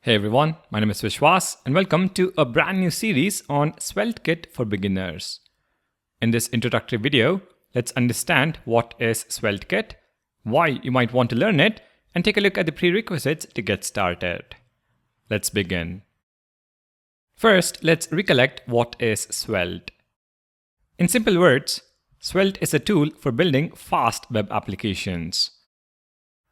Hey everyone, my name is Vishwas and welcome to a brand new series on SvelteKit for beginners. In this introductory video, let's understand what is SvelteKit, why you might want to learn it, and take a look at the prerequisites to get started. Let's begin. First, let's recollect what is Svelte. In simple words, Svelte is a tool for building fast web applications.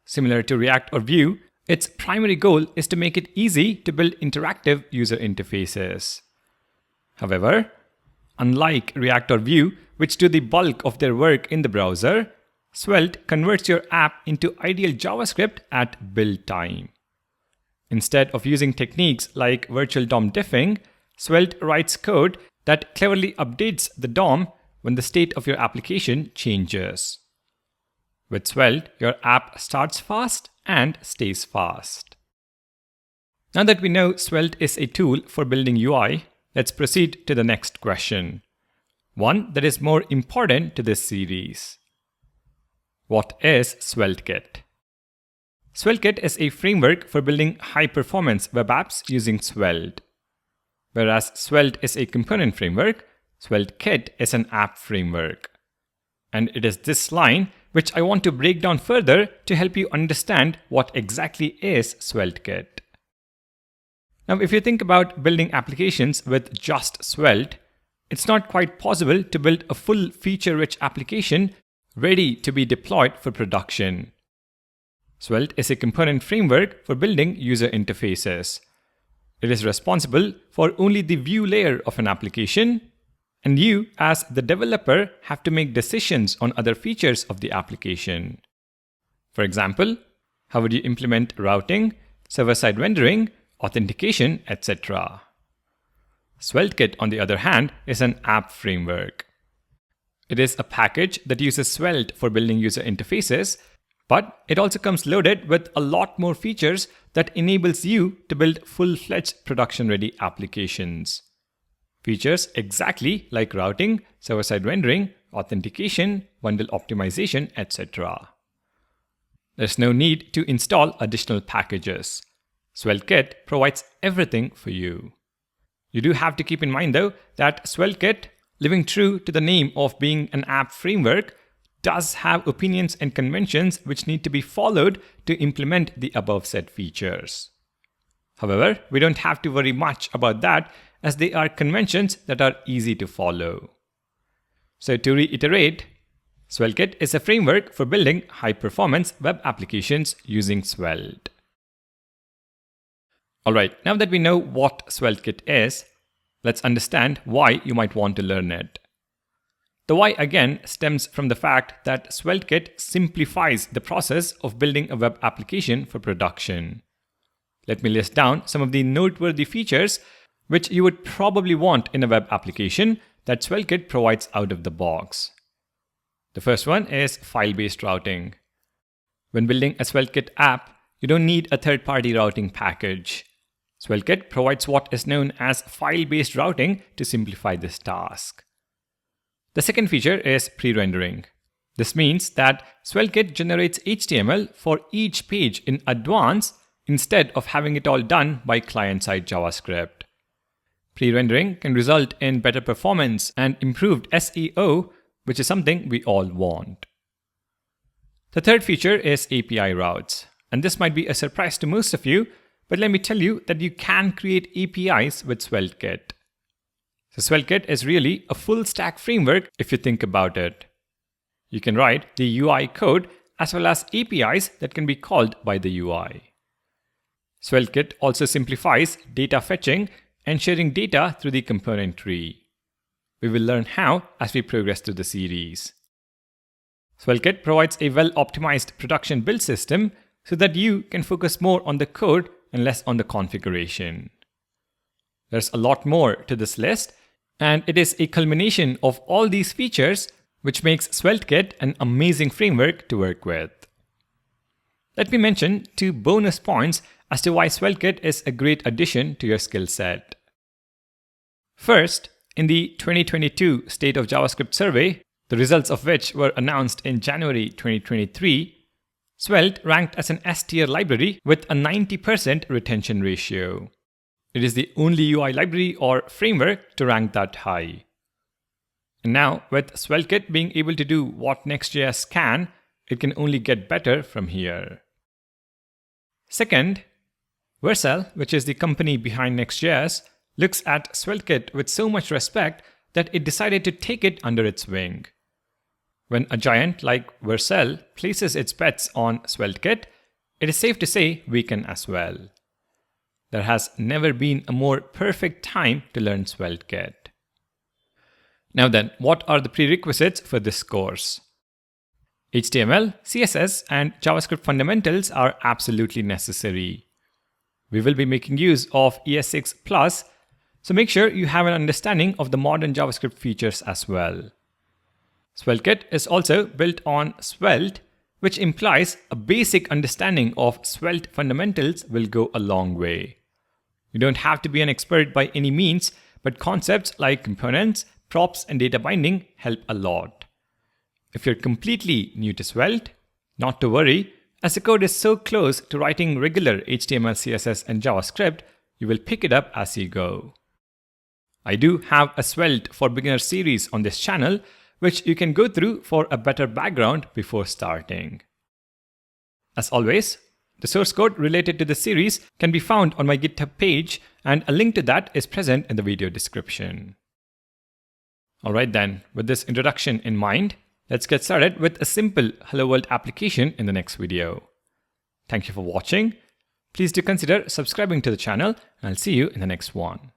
Similar to React or Vue, its primary goal is to make it easy to build interactive user interfaces. However, unlike React or Vue, which do the bulk of their work in the browser, Svelte converts your app into ideal JavaScript at build time. Instead of using techniques like virtual DOM diffing, Svelte writes code that cleverly updates the DOM when the state of your application changes. With Svelte, your app starts fast and stays fast. Now that we know Svelte is a tool for building UI, let's proceed to the next question. One that is more important to this series. What is SvelteKit? SvelteKit is a framework for building high-performance web apps using Svelte. Whereas Svelte is a component framework, SvelteKit is an app framework. And it is this line which I want to break down further to help you understand what exactly is SvelteKit. Now, if you think about building applications with just Svelte, it's not quite possible to build a full feature-rich application ready to be deployed for production. Svelte is a component framework for building user interfaces. It is responsible for only the view layer of an application, and you, as the developer, have to make decisions on other features of the application. For example, how would you implement routing, server-side rendering, authentication, etc. SvelteKit, on the other hand, is an app framework. It is a package that uses Svelte for building user interfaces, but it also comes loaded with a lot more features that enables you to build full-fledged production-ready applications. Features exactly like routing, server-side rendering, authentication, bundle optimization, etc. There's no need to install additional packages. SvelteKit provides everything for you. You do have to keep in mind though that SvelteKit, living true to the name of being an app framework, does have opinions and conventions which need to be followed to implement the above said features. However, we don't have to worry much about that as they are conventions that are easy to follow. So to reiterate, SvelteKit is a framework for building high-performance web applications using Svelte. Alright, now that we know what SvelteKit is, let's understand why you might want to learn it. The why again stems from the fact that SvelteKit simplifies the process of building a web application for production. Let me list down some of the noteworthy features which you would probably want in a web application that SvelteKit provides out of the box. The first one is file-based routing. When building a SvelteKit app, you don't need a third-party routing package. SvelteKit provides what is known as file-based routing to simplify this task. The second feature is pre-rendering. This means that SvelteKit generates HTML for each page in advance instead of having it all done by client-side JavaScript. Pre-rendering can result in better performance and improved SEO, which is something we all want. The third feature is API routes. And this might be a surprise to most of you, but let me tell you that you can create APIs with SvelteKit. So SvelteKit is really a full stack framework if you think about it. You can write the UI code as well as APIs that can be called by the UI. SvelteKit also simplifies data fetching and sharing data through the component tree. We will learn how as we progress through the series. SvelteKit provides a well-optimized production build system so that you can focus more on the code and less on the configuration. There's a lot more to this list, and it is a culmination of all these features which makes SvelteKit an amazing framework to work with. Let me mention 2 bonus points as to why SvelteKit is a great addition to your skill set. First, in the 2022 State of JavaScript survey, the results of which were announced in January 2023, Svelte ranked as an S tier library with a 90% retention ratio. It is the only UI library or framework to rank that high. And now, with SvelteKit being able to do what Next.js can, it can only get better from here. Second, Vercel, which is the company behind Next.js, looks at SvelteKit with so much respect that it decided to take it under its wing. When a giant like Vercel places its bets on SvelteKit, it is safe to say we can as well. There has never been a more perfect time to learn SvelteKit. Now then, what are the prerequisites for this course? HTML, CSS, and JavaScript fundamentals are absolutely necessary. We will be making use of ES6+, so make sure you have an understanding of the modern JavaScript features as well. SvelteKit is also built on Svelte, which implies a basic understanding of Svelte fundamentals will go a long way. You don't have to be an expert by any means, but concepts like components, props, and data binding help a lot. If you're completely new to Svelte, not to worry, as the code is so close to writing regular HTML, CSS, and JavaScript, you will pick it up as you go. I do have a Svelte for Beginners series on this channel, which you can go through for a better background before starting. As always, the source code related to the series can be found on my GitHub page, and a link to that is present in the video description. Alright then, with this introduction in mind, let's get started with a simple Hello World application in the next video. Thank you for watching. Please do consider subscribing to the channel, and I'll see you in the next one.